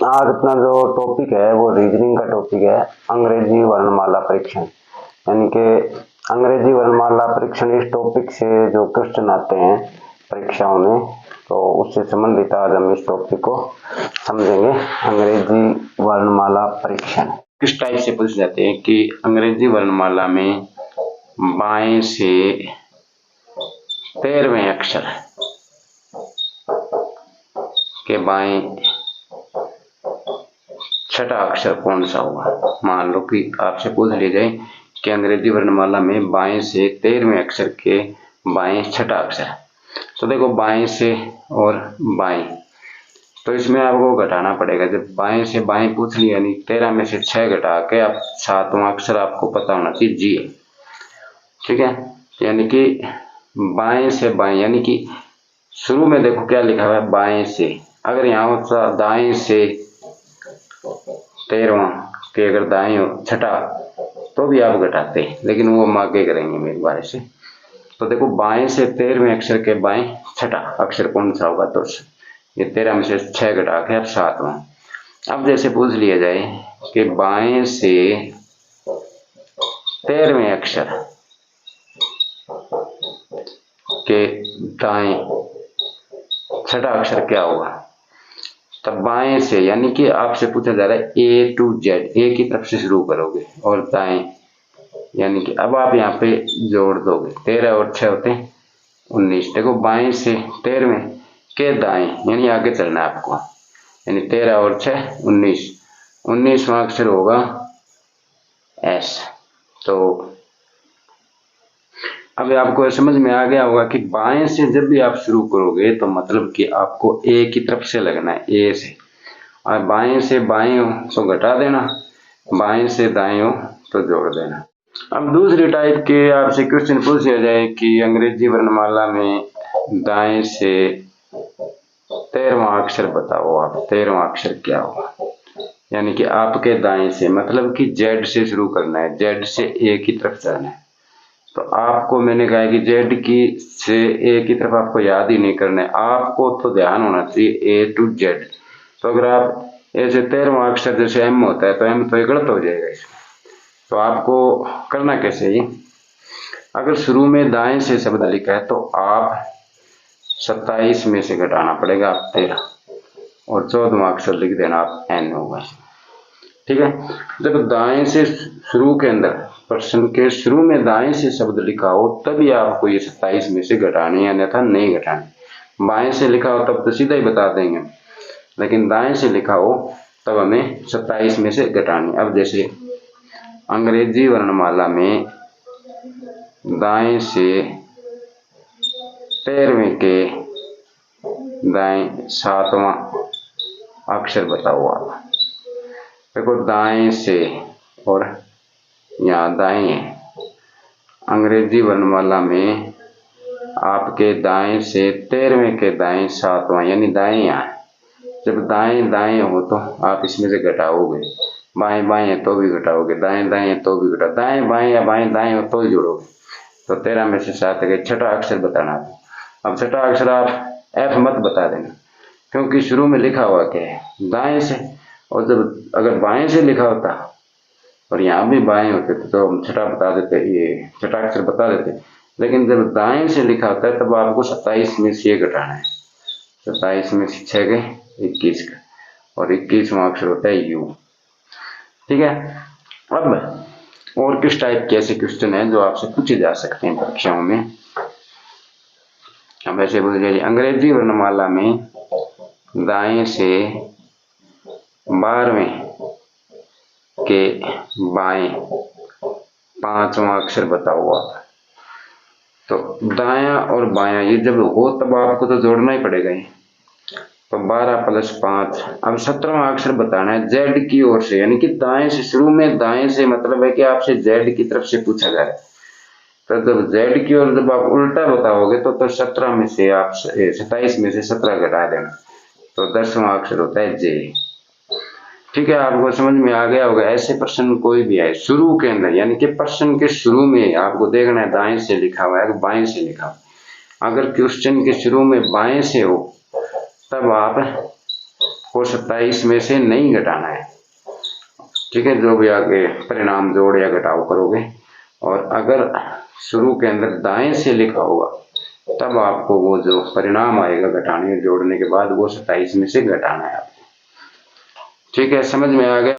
आज अपना जो टॉपिक है वो रीजनिंग का टॉपिक है, अंग्रेजी वर्णमाला परीक्षण। यानी कि अंग्रेजी वर्णमाला परीक्षण, इस टॉपिक से जो क्वेश्चन आते हैं परीक्षाओं में, तो उससे संबंधित आज हम इस टॉपिक को समझेंगे। अंग्रेजी वर्णमाला परीक्षण किस टाइप से पूछ जाते हैं कि अंग्रेजी वर्णमाला में बाएं से 13वें अक्षर के बाएं छठा अक्षर कौन सा होगा। मान लो कि आपसे पूछ लिया जाए कि अंग्रेजी वर्णमाला में बाएं से 13वें अक्षर के बाएं छठा अक्षर, तो देखो बाएं से और बाएं, तो इसमें आपको घटाना पड़ेगा। जब बाएं से बाएं पूछ लिया, यानी 13 में से 6 घटा के आप 7वां अक्षर आपको पता होना चाहिए जी है, ठीक है। यानी कि बाएं से बाएं, यानी कि शुरू में देखो क्या लिखा हुआ है बाएं से, अगर यहाँ होता दाएं से 13वां के अगर दाएं हो छठा तो भी आप घटाते, लेकिन वो हम आगे करेंगे मेरे बारे से। तो देखो बाएं से 13वें अक्षर के बाएं छठा अक्षर कौन सा होगा, तो ये 13 में से 6 घटा के अब 7वां। अब जैसे पूछ लिया जाए कि बाएं से 13वें अक्षर के दाएं छठा अक्षर क्या होगा, तब बाएं से, यानी कि आपसे पूछा जा रहा है ए टू जेड, ए की तरफ से शुरू करोगे और दाएं, यानी कि अब आप यहाँ पे जोड़ दोगे 13 और 6 होते हैं 19। देखो बाएं से 13वें के दाएं, यानी आगे चलना है आपको, यानी 13 और 6 19, 19वां अक्षर होगा एस। तो अब आपको समझ में आ गया होगा कि बाएं से जब भी आप शुरू करोगे तो मतलब कि आपको ए की तरफ से लगना है, ए से, और बाएं से बाएं हो तो घटा देना, बाएं से दाएं हो तो जोड़ देना। अब दूसरी टाइप के आपसे क्वेश्चन पूछा जाए कि अंग्रेजी वर्णमाला में दाएं से 13वां अक्षर बताओ, आप 13वां अक्षर क्या होगा। यानी कि आपके दाएं से मतलब कि जेड से शुरू करना है, जेड से ए की तरफ जाना है। तो आपको मैंने कहा कि जेड की से ए की तरफ आपको याद ही नहीं करना है, आपको तो ध्यान होना चाहिए ए टू जेड। तो अगर आप ए से 13वां अक्षर जैसे एम होता है तो एम तो गलत हो जाएगा इसमें। तो आपको करना कैसे है, अगर शुरू में दाएं से शब्द लिखा है तो आप 27 में से घटाना पड़ेगा आप 13, और 14वां अक्षर लिख देना आप एन होगा, ठीक है। जब दाएं से शुरू के अंदर प्रश्न के शुरू में दाएं से शब्द लिखा हो तभी आपको ये 27 में से घटाने, अन्यथा नहीं घटाने। बाएं से लिखा हो तब तो सीधा ही बता देंगे, लेकिन दाएं से लिखा हो तब हमें 27 में से घटानी। अब जैसे अंग्रेजी वर्णमाला में दाएं से 13वें के दाएं 7वां अक्षर बताओ आप। देखो दाएं से और यहाँ दाएं है, अंग्रेजी वर्णमाला में आपके दाएं से 13वें के दाएं 7वां, यानी दाएं यहाँ। जब दाएं दाएं हो तो आप इसमें से घटाओगे, बाएं बाएं है तो भी घटाओगे, दाएं दाएं है तो भी घटाओ, दाएं बाएं या बाएं दाएं हो तो ही जोड़ोगे। तो 13 में से 7 के छठा अक्षर बताना है। अब छठा अक्षर आप एफ मत बता देना, क्योंकि शुरू में लिखा हुआ क्या है दाएं से, और जब अगर बाएं से लिखा होता और यहाँ भी बाएं होते तो हम छठा बता देते, ये छठा अक्षर बता देते। लेकिन जब दाएं से लिखा होता है तब आपको 27 में से ये घटाना है, 27 में से 6 गए 21 का, और 21वां अक्षर होता है यू, ठीक है। अब और किस टाइप के ऐसे क्वेश्चन है जो आपसे पूछे जा सकते हैं परीक्षाओं में। अब ऐसे बोल लीजिए अंग्रेजी वर्णमाला में दाएं से 12वें के बाएं 5वां अक्षर बताओ आप। तो दाया और बायां ये जब हो तब आपको तो जोड़ना ही पड़ेगा ही। तो 12 + 5, अब 17वां अक्षर बताना है जेड की ओर से, यानी कि दाएं से, शुरू में दाएं से मतलब है कि आपसे जेड की तरफ से पूछा जा रहा है। तो जब जेड की ओर जब आप उल्टा बताओगे तो 17 में से आप 27 में से 17 घटा देना, तो 10वां अक्षर होता है जे, ठीक है। आपको समझ में आ गया होगा। ऐसे प्रश्न कोई भी आए शुरू के अंदर, यानी कि प्रश्न के शुरू में आपको देखना है दाएं से लिखा हुआ है बाएं से लिखा हुआ। अगर क्वेश्चन के शुरू में बाएं से हो तब आप को 27 में से नहीं घटाना है। ठीक है, जो भी आगे परिणाम जोड़ या घटाव करोगे, और अगर शुरू के अंदर दाएं से लिखा होगा तब आपको वो जो परिणाम आएगा घटाने जोड़ने के बाद वो 27 में से घटाना है आपको। ठीक है, समझ में आ गया।